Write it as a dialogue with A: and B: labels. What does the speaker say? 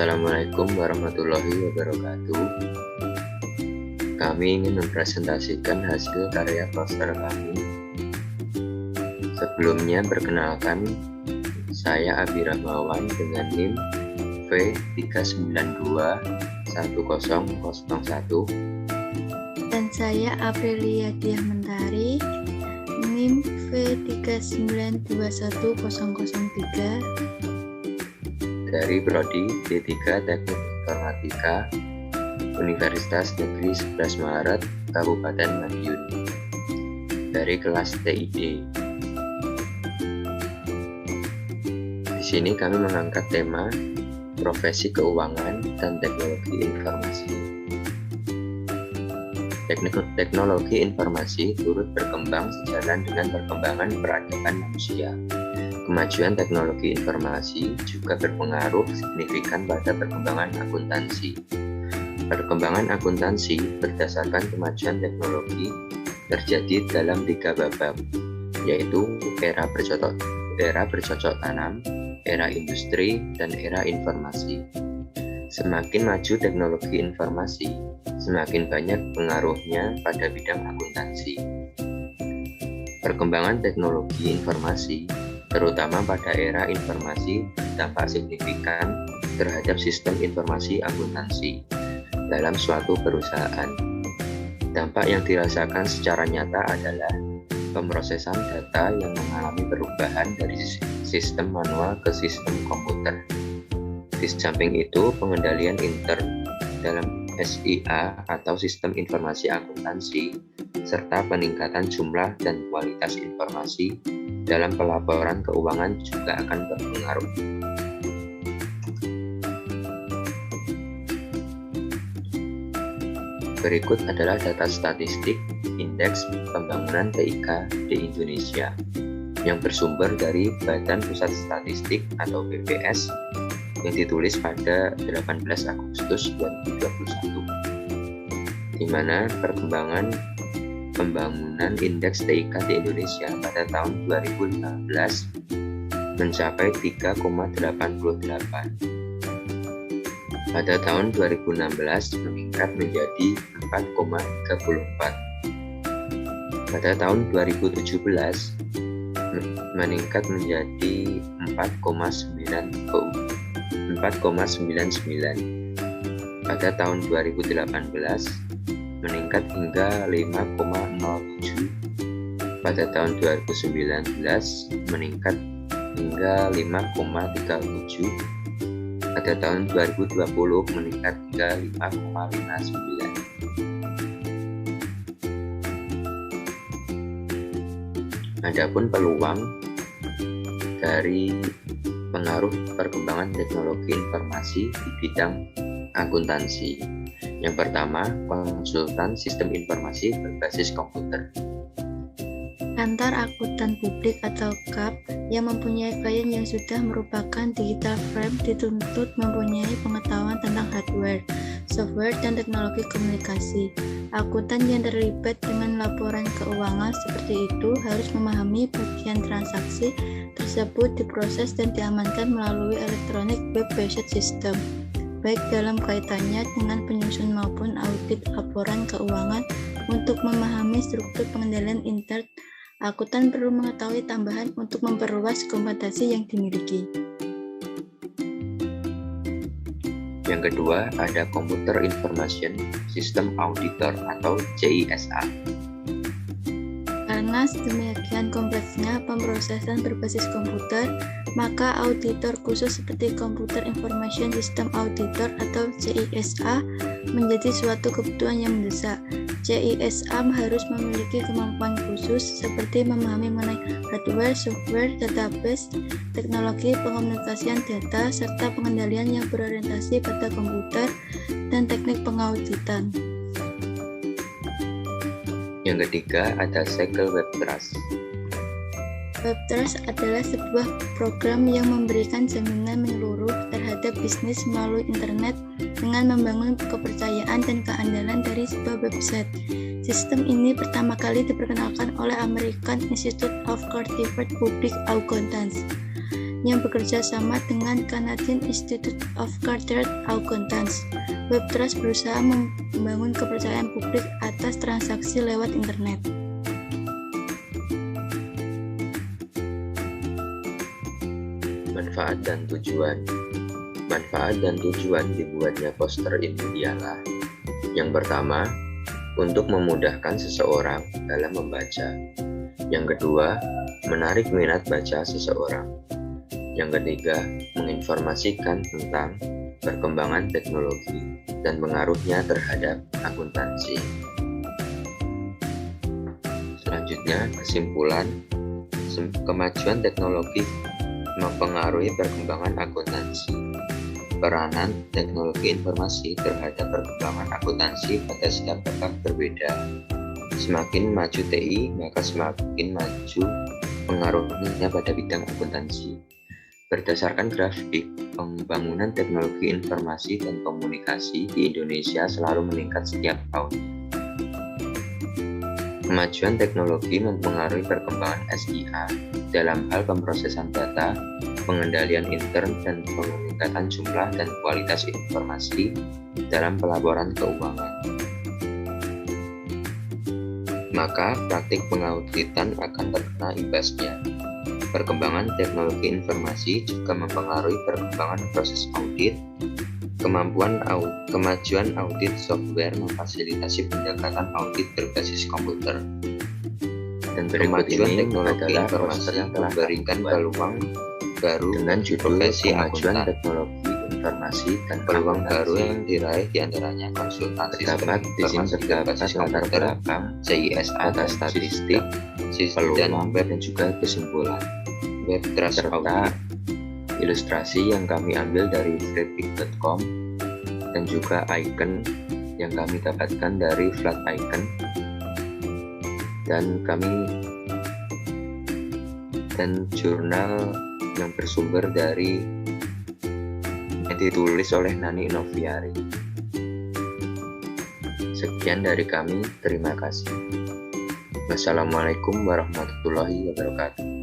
A: Assalamualaikum warahmatullahi wabarakatuh. Kami ingin mempresentasikan hasil karya poster kami. Sebelumnya perkenalkan, saya Abi Rahmawan dengan NIM V3921001
B: dan saya Aprilia Diah Mentari, NIM V3921003
A: dari Prodi D3 Teknik Informatika Universitas Negeri 11 Maret Kabupaten Madiun dari kelas TID. Di sini kami mengangkat tema profesi keuangan dan teknologi informasi. Teknologi informasi turut berkembang sejalan dengan perkembangan peradaban manusia. Kemajuan teknologi informasi juga berpengaruh signifikan pada perkembangan akuntansi. Perkembangan akuntansi berdasarkan kemajuan teknologi terjadi dalam 3 babak, yaitu era bercocok tanam, era industri, dan era informasi. Semakin maju teknologi informasi, semakin banyak pengaruhnya pada bidang akuntansi. Perkembangan teknologi informasi terutama pada era informasi berdampak signifikan terhadap sistem informasi akuntansi dalam suatu perusahaan. Dampak yang dirasakan secara nyata adalah pemrosesan data yang mengalami perubahan dari sistem manual ke sistem komputer. Di samping itu, pengendalian intern dalam SIA atau sistem informasi akuntansi serta peningkatan jumlah dan kualitas informasi dalam pelaporan keuangan juga akan berpengaruh. Berikut adalah data statistik Indeks Pembangunan TIK di Indonesia yang bersumber dari Badan Pusat Statistik atau BPS yang ditulis pada 18 Agustus 2021, di mana perkembangan pembangunan indeks TIK di Indonesia pada tahun 2015 mencapai 3,88. Pada tahun 2016 meningkat menjadi 4,34. Pada tahun 2017 meningkat menjadi 4,99. Pada tahun 2018 meningkat hingga 5,07. Pada tahun 2019 meningkat hingga 5,37. Pada tahun 2020 meningkat hingga 5,59. Adapun peluang dari pengaruh perkembangan teknologi informasi di bidang akuntansi. Yang pertama, konsultan sistem informasi berbasis komputer.
B: Kantor akuntan publik atau KAP yang mempunyai klien yang sudah merupakan digital firm dituntut mempunyai pengetahuan tentang hardware, software, dan teknologi komunikasi. Akuntan yang terlibat dengan laporan keuangan seperti itu harus memahami bagian transaksi tersebut diproses dan diamankan melalui electronic web-based system, baik dalam kaitannya dengan penyusun maupun audit laporan keuangan. Untuk memahami struktur pengendalian intern, akuntan perlu mengetahui tambahan untuk memperluas kompetensi yang dimiliki.
A: Yang kedua, ada Computer Information System Auditor atau CISA.
B: Karena sedemikian kompleksnya pemrosesan berbasis komputer, maka auditor khusus seperti Computer Information System Auditor atau CISA menjadi suatu kebutuhan yang mendesak. CISA harus memiliki kemampuan khusus seperti memahami mengenai hardware, software, database, teknologi pengomunikasian data, serta pengendalian yang berorientasi pada komputer dan teknik pengauditan.
A: Yang ketiga ada Segel Web Trust.
B: Web Trust adalah sebuah program yang memberikan jaminan menyeluruh terhadap bisnis melalui internet dengan membangun kepercayaan dan keandalan dari sebuah website. Sistem ini pertama kali diperkenalkan oleh American Institute of Certified Public Accountants. yang bekerja sama dengan Canadian Institute of Chartered Accountants. WebTrust berusaha membangun kepercayaan publik atas transaksi lewat internet.
A: Manfaat dan tujuan. Manfaat dan tujuan dibuatnya poster ini ialah: yang pertama, untuk memudahkan seseorang dalam membaca. Yang kedua, menarik minat baca seseorang. Yang ketiga, menginformasikan tentang perkembangan teknologi dan pengaruhnya terhadap akuntansi. Selanjutnya, kesimpulan. Kemajuan teknologi mempengaruhi perkembangan akuntansi. Peranan teknologi informasi terhadap perkembangan akuntansi pada setiap bab berbeda. Semakin maju TI, maka semakin maju pengaruhnya pada bidang akuntansi. Berdasarkan grafik, pembangunan teknologi informasi dan komunikasi di Indonesia selalu meningkat setiap tahun. Kemajuan teknologi mempengaruhi perkembangan SIA dalam hal pemrosesan data, pengendalian intern, dan peningkatan jumlah dan kualitas informasi dalam pelaporan keuangan. Maka praktik pengauditan akan terkena imbasnya. Perkembangan teknologi informasi juga mempengaruhi perkembangan proses audit. Kemajuan audit software memfasilitasi pendekatan audit berbasis komputer. Dan berikut ini adalah informasi yang telah memberikan peluang baru dengan judul Kemajuan Teknologi Informasi dan peluang baru yang diraih diantaranya konsultasi terdapat di sini terdapat latar belakang CISA dan statistik, peluang web dan juga kesimpulan. WebTrust serta ilustrasi yang kami ambil dari graphic.com dan juga icon yang kami dapatkan dari flat icon, dan jurnal yang bersumber dari yang ditulis oleh Nani Noviari. Sekian dari kami, terima kasih. Wassalamualaikum warahmatullahi wabarakatuh.